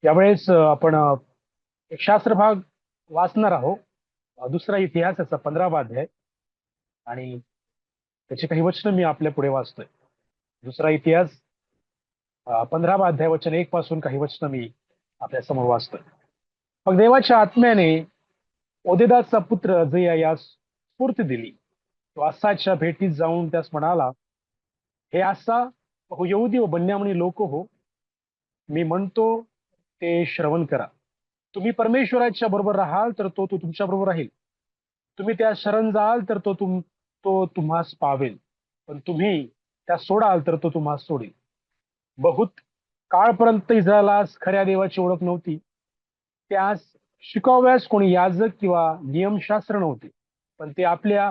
यावेळेस आपण एक शास्त्र भाग वाचणार आहोत. दुसरा इतिहास याचा 15वा अध्याय आणि त्याची काही वचनं मी आपल्या पुढे वाचतोय. दुसरा इतिहास 15वा अध्याय वचन 1 पासून काही वचनं मी आपल्या समोर वाचतोय. मग देवाच्या आत्म्याने ओदेदाचा पुत्र अजया यास स्फूर्ती दिली. तो आसाच्या भेटीत जाऊन त्यास म्हणाला, हे आसा हो यहुदी व बन्यामिनी लोक हो, मी म्हणतो ते श्रवण करा. तुम्ही परमेश्वराच्या बरोबर राहाल तर तो तुमच्या बरोबर राहील. तुम्ही त्या शरण जाल तर तो तुम्हास पावेल. पण तुम्ही त्या सोडाल तर तो तुम्हास सोडेल. बहुत काळपर्यंत इस्रायलास खऱ्या देवाची ओळख नव्हती. त्यास शिकवाव्यास कोणी याजक किंवा नियमशास्त्र नव्हते. पण ते आपल्या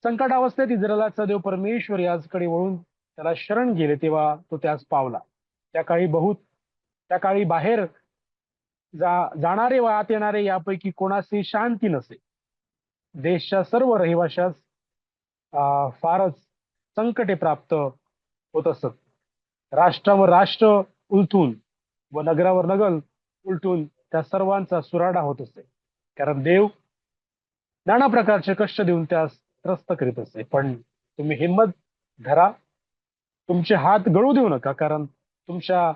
संकटावस्थेत इस्रायलाचा देव परमेश्वर याजकडे वळून त्याला शरण गेले तेव्हा तो त्यास पावला. त्या काळी बाहेर जाणारे व आत येणारे यापैकी कोणाशी शांती नसे. देशच्या सर्व रहिवाशास फारच संकटे प्राप्त होत असत. राष्ट्रावर राष्ट्र उलटून व नगरावर नगर उलटून त्या सर्वांचा सुराडा होत असे. कारण देव नाना प्रकारचे कष्ट देऊन त्यास त्रस्त करीत असे. पण तुम्ही हिंमत धरा, तुमचे हात गळू देऊ नका, कारण तुमच्या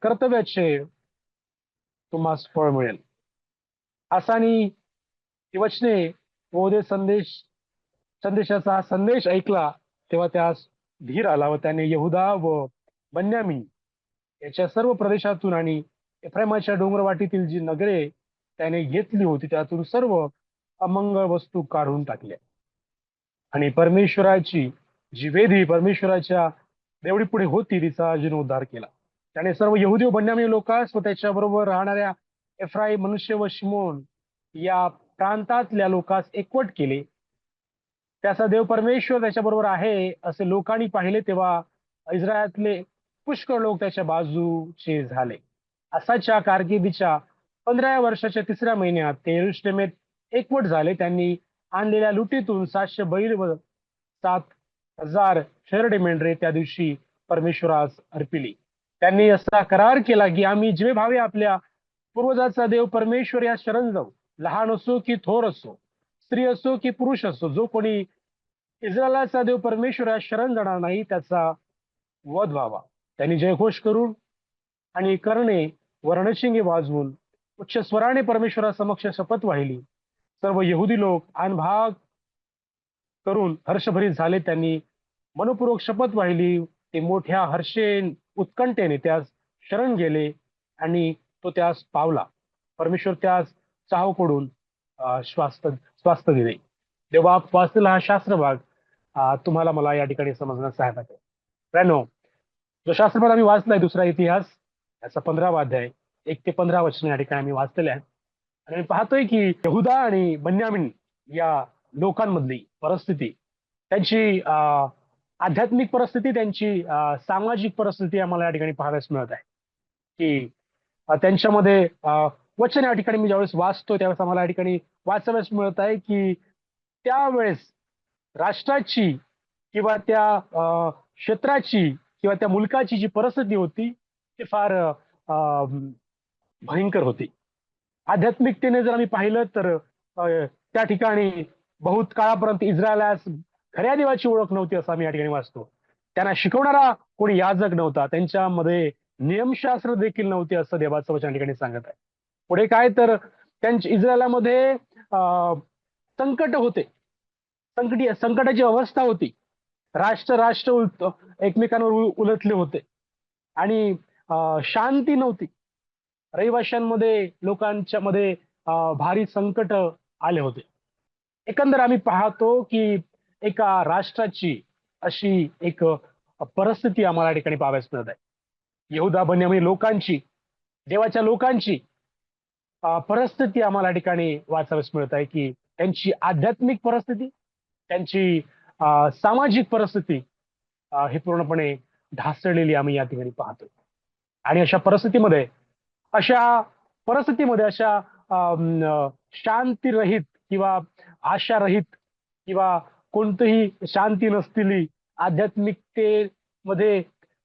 कर्तव्याचे तुम्हास फळ मिळेल. आसानी ही वचने व संदेशाचा हा संदेश ऐकला तेव्हा त्यास धीर आला व त्याने यहुदा व बन्यामीन याच्या सर्व प्रदेशातून आणि एफ्राईमाच्या डोंगरवाटीतील जी नगरे त्याने घेतली होती त्यातून सर्व अमंगळ वस्तू काढून टाकल्या आणि परमेश्वराची जी वेदी परमेश्वराच्या देवडी पुढे होती तिचा जीर्णोद्धार केला. त्याने सर्व यहुदी व बन्यामीन लोकांस व त्याच्याबरोबर राहणाऱ्या एफ्राईम, मनुष्य व शिमोन या प्रांतातल्या लोकांस एकवट केले. त्याचा देव परमेश्वर त्याच्याबरोबर आहे असे लोकांनी पाहिले तेव्हा इस्रायलातले पुष्कळ लोक त्याच्या बाजूचे झाले. आसाच्या कारकिर्दीच्या 15व्या वर्षाच्या 3ऱ्या महिन्यात ते यरूशलेमेत एकवट झाले. त्यांनी आणलेल्या लुटीतून 700 बैल व 7,000 शेरडे मेंढरे त्या दिवशी परमेश्वरास अर्पिली. त्यांनी असा करार केला की आम्ही जीवे भावे आपल्या पूर्वजाचा देव परमेश्वर या शरण जाऊ. लहान असो की थोर असो, स्त्री असो की पुरुष असो, जो कोणी इस्रायलाचा देव परमेश्वर या शरण जाणार नाही त्याचा वध व्हावा. त्यांनी जयघोष करून आणि करणे व रणशिंगे वाजवून उच्च स्वराने परमेश्वरासमक्ष शपथ वाहिली. सर्व यहुदी लोक भाग करून हर्षभरीत झाले. त्यांनी मनपूर्वक शपथ वाहिली. ते मोठ्या हर्षेन उत्कंठेने त्यास शरण गेले आणि तो त्यास पावला. परमेश्वर त्यास चाहूकडून स्वास्थ्य दिले. देवा वाचलेला हा शास्त्र भाग तुम्हाला मला या ठिकाणी समजण्यास सहायता करेल. फ्रेंडो, जो शास्त्रभाग आम्ही वाचलाय दुसरा इतिहास याचा 15वा अध्याय 1 ते 15 वचने या ठिकाणी आम्ही वाचलेले आहेत. आणि मी पाहतोय की यहुदा आणि बन्यामीन या लोकांमधली परिस्थिती, त्यांची आध्यात्मिक परिस्थिती, त्यांची सामाजिक परिस्थिती आम्हाला या ठिकाणी पाहाव्यास मिळत आहे. की त्यांच्यामध्ये वचन या ठिकाणी मी ज्यावेळेस वाचतो त्यावेळेस आम्हाला या ठिकाणी वाचाव्यास मिळत आहे की त्यावेळेस राष्ट्राची किंवा त्या क्षेत्राची किंवा त्या मुलकाची जी परिस्थिती होती ती फार भयंकर होती. आध्यात्मिकतेने जर आम्ही पाहिलं तर त्या ठिकाणी बहुत काळापर्यंत इस्रायलास खऱ्या देवाची ओळख नव्हती असं आम्ही या ठिकाणी वाचतो. त्यांना शिकवणारा कोणी याजक नव्हता. त्यांच्यामध्ये नियमशास्त्र देखील नव्हते असं देवाचं वचन या ठिकाणी सांगत आहे. पुढे काय तर त्यांच्या इस्रायलामध्ये संकट होते, संकटाची अवस्था होती. राष्ट्र एकमेकांवर उलटले होते आणि शांती नव्हती. रहिवाशांमध्ये लोकांच्या मध्ये भारी संकट आले होते. एकंदर आम्ही पाहतो की एका राष्ट्राची अशी एक परिस्थिती आम्हाला या ठिकाणी पाहाव्यास मिळत आहे. यहुदा बन्यामीन लोकांची, देवाच्या लोकांची परिस्थिती आम्हाला या ठिकाणी वाचाव्यास मिळत आहे की त्यांची आध्यात्मिक परिस्थिती, त्यांची सामाजिक परिस्थिती ही पूर्णपणे ढासळलेली आम्ही या ठिकाणी पाहतो. आणि अशा परिस्थितीमध्ये अशा शांतीरहित किंवा आशारहित किंवा कोणतीही शांती नसलेली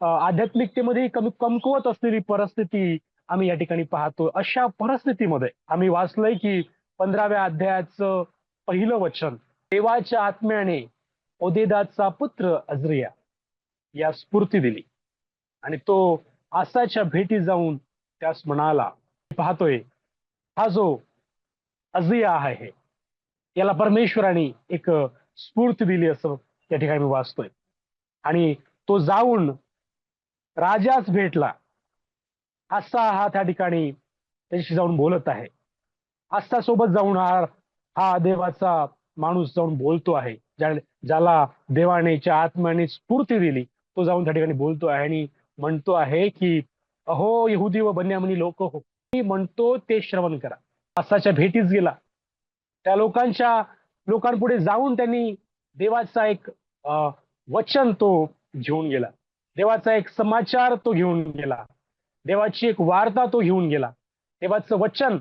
आध्यात्मिकतेमध्ये कमकुवत असलेली परिस्थिती आम्ही या ठिकाणी पाहतो. अशा परिस्थितीमध्ये आम्ही वाचलंय की 15व्या अध्यायाचं पहिलं वचन, देवाच्या आत्म्याने ओदेदाचा पुत्र अजरिया या स्फूर्ती दिली आणि तो आसाच्या भेटी जाऊन त्यास म्हणाला. पाहतोय हा जो अजरिया आहे याला परमेश्वराने एक स्फूर्ती दिली असं त्या ठिकाणी मी वाचतोय. आणि तो जाऊन राजाच भेटला. आसा हा त्या ठिकाणी त्याच्याशी जाऊन बोलत आहे. आस्था सोबत जाऊन हा देवाचा माणूस जाऊन बोलतो आहे. ज्याला देवानेच्या आत्म्याने स्फूर्ती दिली तो जाऊन त्या ठिकाणी बोलतो आहे आणि म्हणतो आहे की अहो यहुदी व बन्यामिनी लोक हो, मी म्हणतो ते श्रवण करा. आसाच्या भेटीस गेला. त्या लोकांपुढे जाऊन त्यांनी देवाचा एक वचन तो घेऊन गेला. देवाचा एक समाचार तो घेऊन गेला. देवाची एक वार्ता तो घेऊन गेला. देवाचं वचन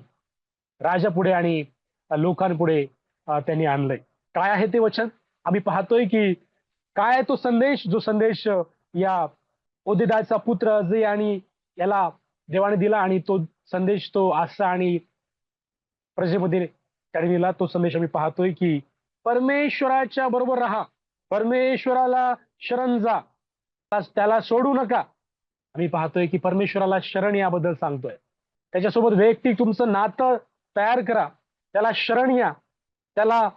राजापुढे आणि लोकांपुढे त्यांनी आणलंय. काय आहे ते वचन? आम्ही पाहतोय की काय तो संदेश, जो संदेश या ओदेदाचा पुत्र अजय आणि याला देवाने दिला आणि तो संदेश तो आसा आणि प्रजेमध्ये त्याने दिला. तो संदेश आम्ही पाहतोय की परमेश्वराच्या बरोबर राहा, परमेश्वराला शरण जा, त्याला सोडू नका. आम्ही पाहतोय की परमेश्वराला शरण याबद्दल सांगतोय. त्याच्यासोबत वैयक्तिक तुमचं नातं तयार करा, त्याला शरण या, त्याला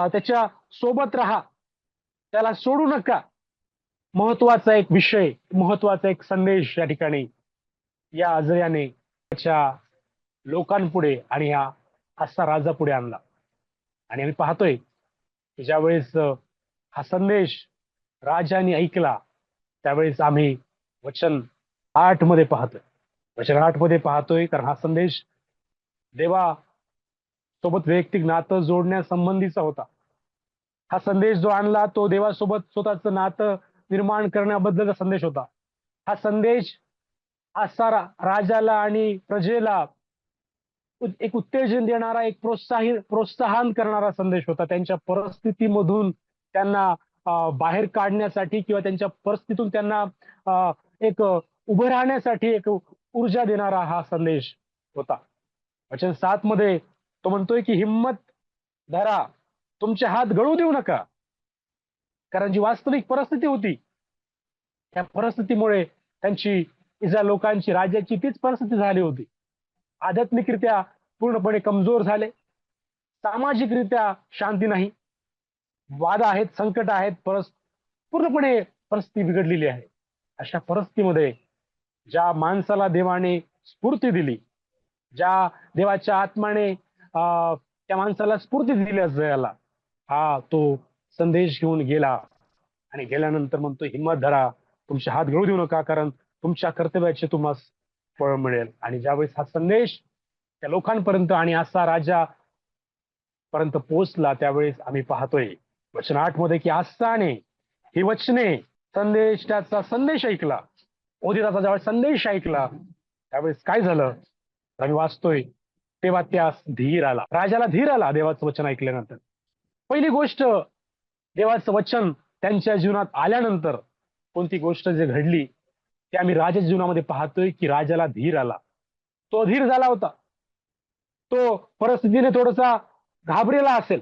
त्याच्या सोबत राहा, त्याला सोडू नका. महत्वाचा एक विषय, महत्वाचा एक संदेश या ठिकाणी या अजयाने त्याच्या लोकांपुढे आणि या आसा राजापुढे आणला. आणि आम्ही पाहतोय की ज्यावेळेस हा संदेश राजाने ऐकला त्यावेळेस आम्ही वचन 8 मध्ये पाहतोय. वचन 8 मध्ये पाहतोय कारण हा संदेश देवा सोबत वैयक्तिक नातं जोडण्यासंबंधीचा होता. हा संदेश जो आणला तो देवासोबत स्वतःचं नातं निर्माण करण्याबद्दलचा संदेश होता. हा संदेश आसा राजाला आणि प्रजेला एक उत्तेजन देणारा, एक प्रोत्साहन करणारा संदेश होता. त्यांच्या परिस्थितीमधून त्यांना बाहेर काढण्यासाठी किंवा त्यांच्या परिस्थितीतून त्यांना एक उभं राहण्यासाठी एक ऊर्जा देणारा हा संदेश होता. वचन 7 मध्ये तो म्हणतोय की हिम्मत धरा, तुमचे हात गळू देऊ नका. कारण जी वास्तविक परिस्थिती होती त्या परिस्थितीमुळे त्यांची इस्रायल लोकांची, राज्याची तीच परिस्थिती झाली होती. आध्यात्मिकरित्या पूर्णपणे कमजोर झाले, सामाजिकरित्या शांती नाही, वाद आहेत, संकट आहेत, पूर्णपणे परिस्थिती बिघडलेली आहे. अशा परिस्थितीमध्ये ज्या माणसाला देवाने स्फूर्ती दिली, ज्या देवाच्या आत्म्याने त्या माणसाला स्फूर्ती दिली अजयाला, हा तो संदेश घेऊन गेला आणि गेल्यानंतर म्हणतो हिम्मत धरा, तुमचे हात गळू देऊ नका, कारण तुमच्या कर्तव्याचे तुम्हाला फळ मिळेल. आणि ज्यावेळेस हा संदेश त्या लोकांपर्यंत आणि असा राजा पर्यंत पोहोचला त्यावेळेस आम्ही पाहतोय वचन 8 मध्ये की आसाने ही वचने संदेश, त्याचा संदेश ऐकला. ओदिराचा ज्यावेळेस संदेश ऐकला त्यावेळेस काय झालं तर आम्ही वाचतोय तेव्हा त्यास धीर आला. राजाला धीर आला देवाचं वचन ऐकल्यानंतर. पहिली गोष्ट, देवाचं वचन त्यांच्या जीवनात आल्यानंतर कोणती गोष्ट जे घडली ते आम्ही राजाच्या जीवनामध्ये पाहतोय की राजाला धीर आला. तो धीर झाला होता. तो परिस्थितीने थोडासा घाबरेला असेल.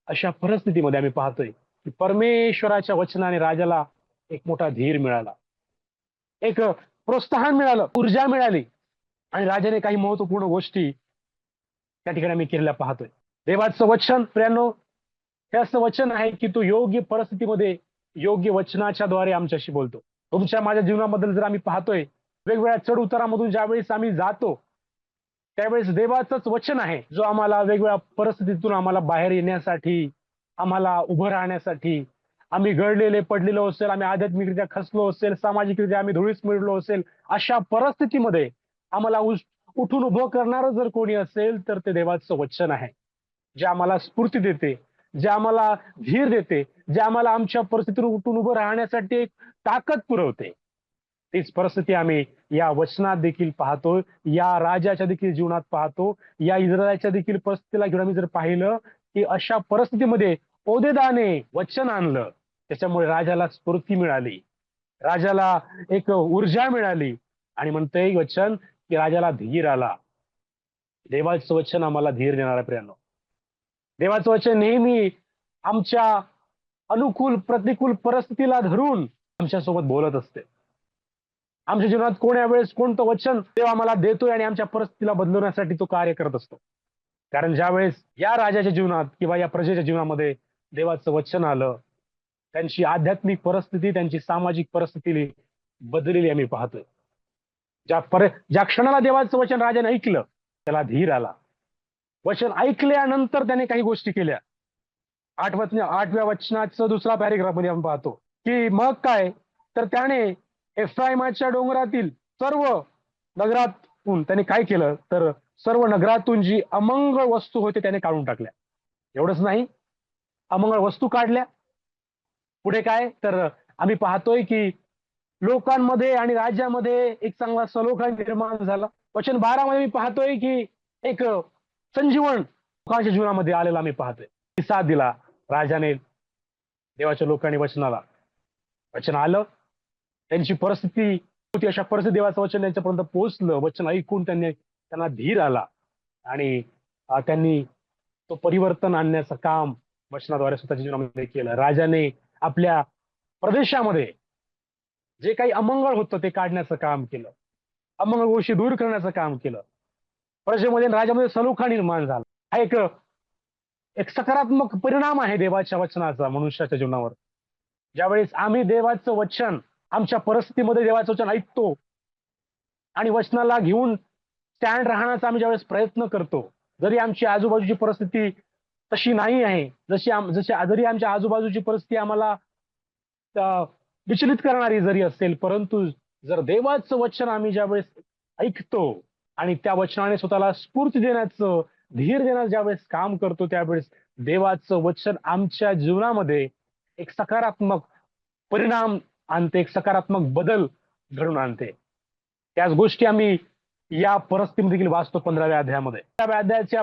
अशा परिस्थितीमध्ये आम्ही पाहतोय की परमेश्वराच्या वचनाने राजाला एक मोठा धीर मिळाला, एक प्रोत्साहन मिळालं, ऊर्जा मिळाली आणि राजाने काही महत्वपूर्ण गोष्टी त्या ठिकाणी आम्ही केलेल्या पाहतोय. देवाचं वचन प्रियांनो हे असं वचन आहे की तो योग्य परिस्थितीमध्ये योग्य वचनाच्या द्वारे आमच्याशी बोलतो. तुमच्या माझ्या जीवनाबद्दल जर आम्ही पाहतोय वेगवेगळ्या चढ उतारामधून ज्यावेळेस आम्ही जातो त्यावेळेस देवाचंच वचन आहे जो आम्हाला वेगवेगळ्या परिस्थितीतून आम्हाला बाहेर येण्यासाठी, आम्हाला उभं राहण्यासाठी, आम्ही गळलेले पडलेलो असेल, आम्ही आध्यात्मिकरित्या खचलो असेल, सामाजिकरित्या आम्ही धुळीस मिळलो असेल, अशा परिस्थितीमध्ये आम्हाला उठून उभं करणारं जर कोणी असेल तर ते देवाचं वचन आहे, जे आम्हाला स्फूर्ती देते, जे आम्हाला धीर देते, जे आम्हाला आमच्या परिस्थितीतून उठून उभं राहण्यासाठी एक ताकद पुरवते. तीच परिस्थिती आम्ही या वचनात देखील पाहतो, या राजाच्या देखील जीवनात पाहतो. या इस्रायलच्या देखील परिस्थितीला घेऊन आम्ही जर पाहिलं की अशा परिस्थितीमध्ये ओदेदाने वचन आणलं, त्याच्यामुळे राजाला स्फूर्ती मिळाली, राजाला एक ऊर्जा मिळाली आणि म्हणतंय वचन की राजाला धीर आला. देवाचं वचन आम्हाला धीर देणाऱ्या प्रियांनो, देवाचं वचन नेहमी आमच्या अनुकूल प्रतिकूल परिस्थितीला धरून आमच्यासोबत बोलत असते. आमच्या जीवनात कोण्या वेळेस कोणतं वचन देव आम्हाला देतोय आणि आमच्या परिस्थितीला बदलवण्यासाठी तो कार्य करत असतो. कारण ज्या वेळेस या राजाच्या जीवनात किंवा या प्रजेच्या जीवनामध्ये देवाचं वचन आलं, त्यांची आध्यात्मिक परिस्थिती, त्यांची सामाजिक परिस्थिती बदललेली आम्ही पाहतोय. ज्या क्षणाला देवाचं वचन राजाने ऐकलं, त्याला धीर आला. वचन ऐकल्यानंतर त्याने काही गोष्टी केल्या. 8व्या वचनाचं दुसरा पॅरेग्राफ मध्ये आपण पाहतो की मग काय, तर त्याने एफ्राईमाच्या डोंगरातील सर्व नगरातून त्याने काय केलं, तर सर्व नगरातून जी अमंगळ वस्तू होते त्याने काढून टाकल्या. एवढंच नाही, अमंगळ वस्तू काढल्या. पुढे काय, तर आम्ही पाहतोय की लोकांमध्ये आणि राज्यामध्ये एक चांगला सलोखा निर्माण झाला. वचन 12 मध्ये मी पाहतोय की एक संजीवन लोकांच्या जीवनामध्ये आलेला आम्ही पाहतोय. साथ दिला राजाने, देवाच्या लोकांनी वचनाला. वचन आलं, त्यांची परिस्थिती होती अशा परिस्थिती देवाचं वचन त्यांच्यापर्यंत पोहोचलं. वचन ऐकून त्यांना धीर आला आणि त्यांनी तो परिवर्तन आणण्याचं काम वचनाद्वारे स्वतःच्या जीवनामध्ये केलं. राजाने आपल्या प्रदेशामध्ये जे काही अमंगळ होतं ते काढण्याचं काम केलं. अमंगळ गोष्टी दूर करण्याचं काम केलं. प्रजेमध्ये राज्यामध्ये सलोखा निर्माण झाला. हा एक सकारात्मक परिणाम आहे देवाच्या वचनाचा मनुष्याच्या जीवनावर. ज्यावेळेस आम्ही देवाचं वचन, आमच्या परिस्थितीमध्ये देवाचं वचन ऐकतो आणि वचनाला घेऊन स्टँड राहण्याचा आम्ही ज्यावेळेस प्रयत्न करतो, जरी आमची आजूबाजूची परिस्थिती तशी नाही आहे, जरी आमच्या आजूबाजूची परिस्थिती आम्हाला विचलित करणारी जरी असेल, परंतु जर देवाचं वचन आम्ही ज्यावेळेस ऐकतो आणि त्या वचनाने स्वतःला स्फूर्ती देण्याचं, धीर देण्याचं ज्यावेळेस काम करतो, त्यावेळेस देवाचं वचन आमच्या जीवनामध्ये एक सकारात्मक परिणाम आणते, एक सकारात्मक बदल घडून आणते. त्याच गोष्टी आम्ही या परिस्थितीमध्ये देखील वाचतो 15व्या अध्यायामध्ये. 15व्या अध्यायाच्या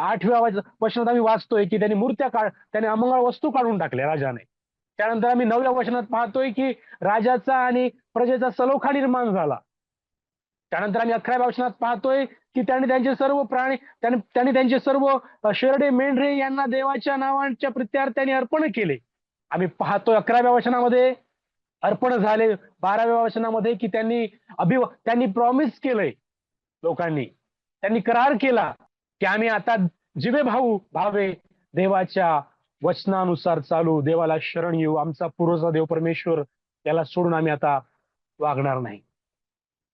8व्या वचनात आम्ही वाचतोय की त्याने अमंगळ वस्तू काढून टाकल्या राजाने. त्यानंतर आम्ही 9व्या वचनात पाहतोय की राजाचा आणि प्रजेचा सलोखा निर्माण झाला. त्यानंतर आम्ही 11व्या वचनात पाहतोय की त्यांनी त्यांचे सर्व शेरडे मेंढरे यांना देवाच्या नावाच्या प्रित्यार्थाने अर्पण केले. आम्ही पाहतोय 11व्या वचनामध्ये अर्पण झाले. 12व्या वचनामध्ये की त्यांनी प्रॉमिस केलंय लोकांनी, त्यांनी करार केला की आम्ही आता जिवे भावे देवाच्या वचनानुसार चालू, देवाला शरण येऊ. आमचा पूर्वजा देव परमेश्वर, त्याला सोडून आम्ही आता वागणार नाही,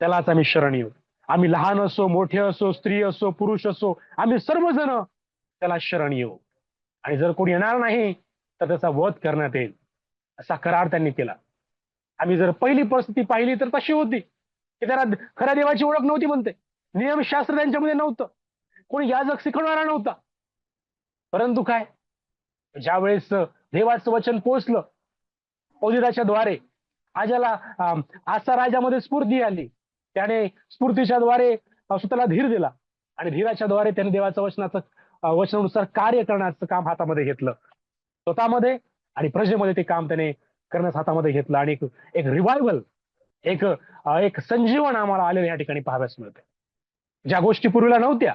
त्यालाच आम्ही शरण येऊ. आम्ही लहान असो, मोठे असो, स्त्री असो, पुरुष असो, आम्ही सर्वजण त्याला शरण येऊ. आणि जर कोणी येणार नाही तर त्याचा वध करण्यात येईल, असा करार त्यांनी केला. आम्ही जर पहिली परिस्थिती पाहिली तर तशी होती की त्याला खऱ्या देवाची ओळख नव्हती म्हणते. नियमशास्त्र त्यांच्यामध्ये नव्हतं, कोणी याजक शिकवणारा नव्हता. परंतु काय, ज्यावेळेस देवाचं वचन पोहोचलं ओझीदाच्या द्वारे, आसा राजामध्ये स्फूर्ती आली. त्याने स्फूर्तीच्या द्वारे स्वतःला धीर दिला आणि धीराच्या द्वारे त्याने देवाच्या वचनानुसार कार्य करण्याचं काम हातामध्ये घेतलं. स्वतःमध्ये आणि प्रजेमध्ये ते काम त्याने करण्यास हातामध्ये घेतलं आणि एक रिवायवल, एक संजीवन आम्हाला आलेलं या ठिकाणी पाहाव्यास मिळते. ज्या गोष्टी पूर्वीला नव्हत्या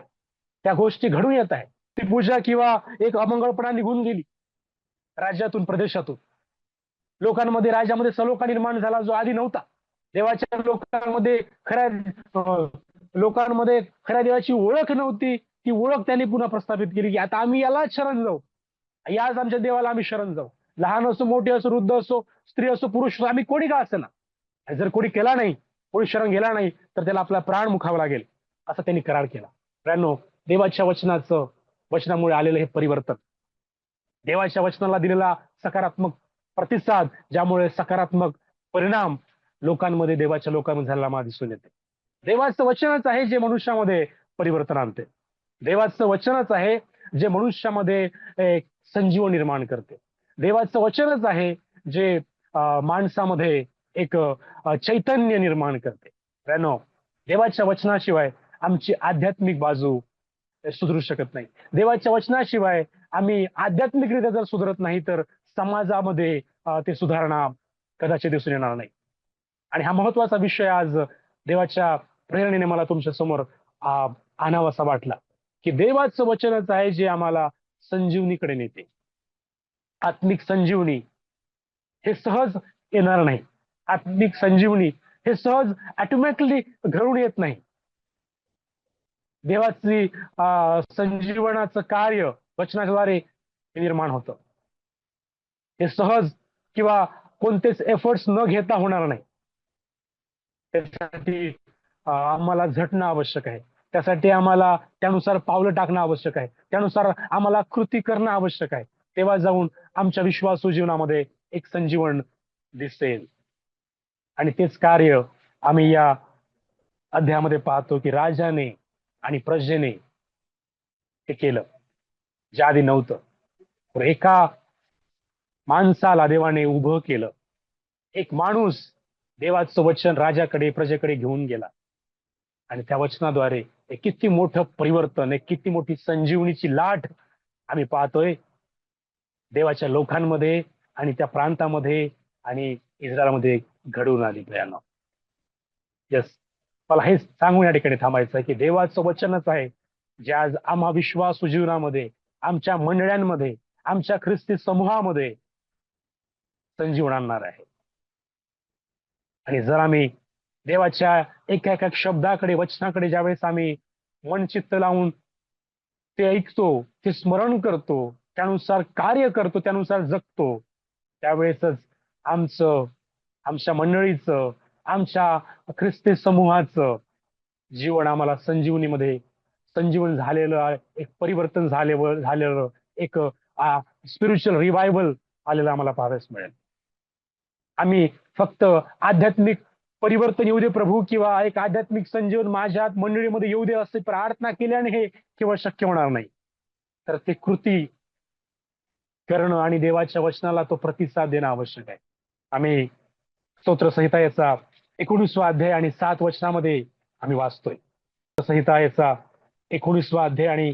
त्या गोष्टी घडून येत आहेत. ती पूजा किंवा एक अमंगळपणा निघून गेली राज्यातून, प्रदेशातून. लोकांमध्ये, राज्यामध्ये सलोखा निर्माण झाला जो आधी नव्हता. देवाच्या लोकांमध्ये खऱ्या देवाची ओळख नव्हती. ती ओळख त्यांनी पुन्हा प्रस्थापित केली की आता आम्ही यालाच शरण जाऊ, याच आमच्या देवाला आम्ही शरण जाऊ. लहान असो, मोठे असो, वृद्ध असो, स्त्री असो, पुरुष असो, आम्ही कोणी का असे ना, जर कोणी केला नाही, कोणी शरण गेला नाही तर त्याला आपला प्राण मुखावा लागेल, असा त्यांनी करार केला. मित्रांनो, देवाच्या वचनामुळे आलेलं हे परिवर्तन, देवाच्या वचनाला दिलेला सकारात्मक प्रतिसाद, ज्यामुळे सकारात्मक परिणाम लोकांमध्ये, देवाच्या लोकांमध्ये झालेला मला दिसून येते. देवाचं वचनच आहे जे मनुष्यामध्ये परिवर्तन आणते. देवाचं वचनच आहे जे मनुष्यामध्ये एक संजीवन निर्माण करते. देवाचं वचनच आहे जे माणसामध्ये एक चैतन्य निर्माण करते. मित्रांनो, देवाच्या वचनाशिवाय आमची आध्यात्मिक बाजू सुधरू शकत नाही. देवाच्या वचनाशिवाय आम्ही आध्यात्मिकरित्या जर सुधारत नाही तर समाजामध्ये ते सुधारणा कदाचित दिसून येणार नाही. आणि हा महत्वाचा विषय आज देवाच्या प्रेरणेने मला तुमच्या समोर आणावासा वाटला की देवाचं वचनच आहे जे आम्हाला संजीवनीकडे नेते. आत्मिक संजीवनी हे सहज येणार नाही. आत्मिक संजीवनी हे सहज ऑटोमॅटिकली घडून येत नाही. देवाची संजीवनाचं कार्य वचनाद्वारे निर्माण होतं. हे सहज किंवा कोणतेच एफर्ट्स न घेता होणार नाही. त्यासाठी आम्हाला झटणं आवश्यक आहे. त्यासाठी आम्हाला त्यानुसार पावलं टाकणं आवश्यक आहे. त्यानुसार आम्हाला कृती करणं आवश्यक आहे. तेव्हा जाऊन आमच्या विश्वासू जीवनामध्ये एक संजीवन दिसेल. आणि तेच कार्य आम्ही या अध्यायामध्ये पाहतो की राजाने आणि प्रजेने ते केलं जे आधी नव्हतं. तर एका माणसाला देवाने उभं केलं. एक माणूस देवाचं वचन राजाकडे प्रजेकडे घेऊन गेला आणि त्या वचनाद्वारे एक किती मोठं परिवर्तन, एक किती मोठी संजीवनीची लाट आम्ही पाहतोय देवाच्या लोकांमध्ये आणि त्या प्रांतामध्ये आणि इस्रायलमध्ये घडून आली. भयानक. यस, मला हे सांगून या ठिकाणी थांबायचं आहे की देवाचं वचनच आहे जे आज आम्हा विश्वासू जीवनामध्ये, आमच्या मंडळांमध्ये, आमच्या ख्रिस्ती समूहामध्ये संजीवन आणणार आहे. आणि जर आम्ही देवाच्या एका एका शब्दाकडे, वचनाकडे ज्यावेळेस आम्ही मन चित्त लावून ते ऐकतो, ते स्मरण करतो, त्यानुसार कार्य करतो, त्यानुसार जगतो, त्यावेळेसच आमचं, आमच्या मंडळीचं, आमच्या ख्रिस्ती समूहाचं जीवन आम्हाला संजीवनीमध्ये संजीवन झालेलं, एक परिवर्तन झालेलं एक स्पिरिच्युअल रिवायवल आलेलं आम्हाला पाहायला मिळेल. आम्ही फक्त आध्यात्मिक परिवर्तन येऊ दे प्रभू किंवा एक आध्यात्मिक संजीवन माझ्या मंडळीमध्ये येऊ दे असे प्रार्थना केल्याने हे केवळ शक्य होणार नाही. तर ते कृती करणं आणि देवाच्या वचनाला तो प्रतिसाद देणं आवश्यक आहे. आम्ही स्तोत्रसंहिता याचा 19वा अध्याय आणि 7 वचनामध्ये आम्ही वाचतोय. संहिता याचा 19वा अध्याय आणि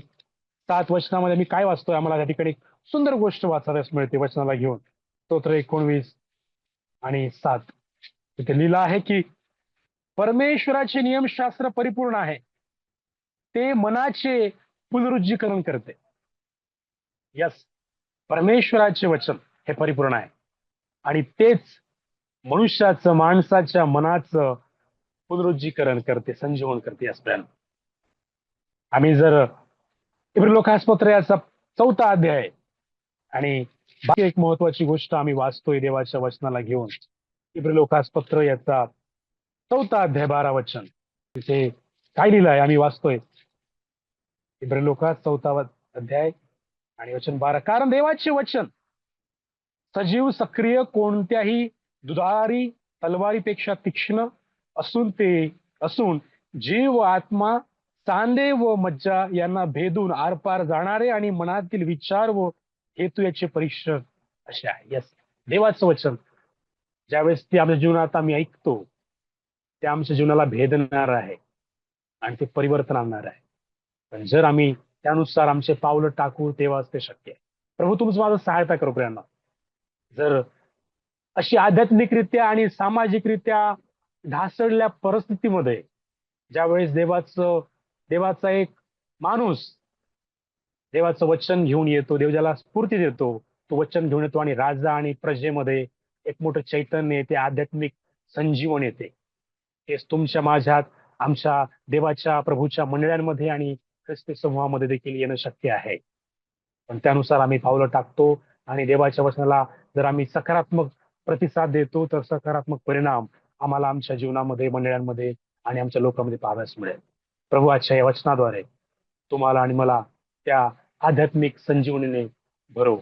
7 वचनामध्ये मी काय वाचतोय, आम्हाला त्या ठिकाणी सुंदर गोष्ट वाचाव्यास मिळते वचनाला घेऊन. स्तोत्र 19 आणि 7 तिथे लिहिलं आहे की परमेश्वराचे नियमशास्त्र परिपूर्ण आहे, ते मनाचे पुनरुज्जीकरण करते. यस, परमेश्वराचे वचन हे परिपूर्ण आहे आणि तेच मनुष्याचं, माणसाच्या मनाचं पुनरुज्जीकरण करते, संजीवन करते. असल्यानं आम्ही जर इब्रानियपत्र याचा 4था अध्याय आणि बाकी एक महत्वाची गोष्ट आम्ही वाचतोय देवाच्या वचनाला घेऊन. इब्रानियपत्र याचा 4था अध्याय 12 वचन, तिथे काय लिहिलं आहे आम्ही वाचतोय. इब्रानियपत्र 4था अध्याय आणि वचन 12, कारण देवाचे वचन सजीव, सक्रिय, कोणत्याही दुधारी तलवारीपेक्षा तीक्ष्ण असून जीव, आत्मा, सांधे व मज्जा यांना भेदून आरपार जाणारे आणि मनातील विचार व हेतू याचे परीक्षक असे आहे. यस, देवाचं वचन ज्यावेळेस ते आमच्या जीवनात आम्ही ऐकतो ते आमच्या जीवनाला भेदणार आहे आणि ते परिवर्तन आणणार आहे. पण जर आम्ही त्यानुसार आमचे पावलं टाकू तेव्हाच ते शक्य आहे. प्रभू तुमचं माझं सहायता करू प्रियांना. जर अशी आध्यात्मिकरित्या आणि सामाजिकरित्या ढासळल्या परिस्थितीमध्ये ज्यावेळेस देवाचा एक माणूस देवाचं वचन घेऊन येतो, देव ज्याला स्फूर्ती देतो, तो वचन घेऊन येतो आणि राजा आणि प्रजेमध्ये एक मोठं चैतन्य येते, आध्यात्मिक संजीवन येते. तेच तुमच्या, माझ्यात, आमच्या देवाच्या प्रभूच्या मंडळांमध्ये आणि ख्रिस्ती समूहामध्ये देखील येणं शक्य आहे. पण त्यानुसार आम्ही पावलं टाकतो आणि देवाच्या वचनाला जर आम्ही सकारात्मक प्रतिसाद देतो तर सकारात्मक परिणाम आम्हाला आमच्या जीवनामध्ये, मंडळांमध्ये आणि आमच्या लोकांमध्ये पाहाव्यास मिळेल. प्रभू आजच्या या वचनाद्वारे तुम्हाला आणि मला त्या आध्यात्मिक संजीवनीने भरो.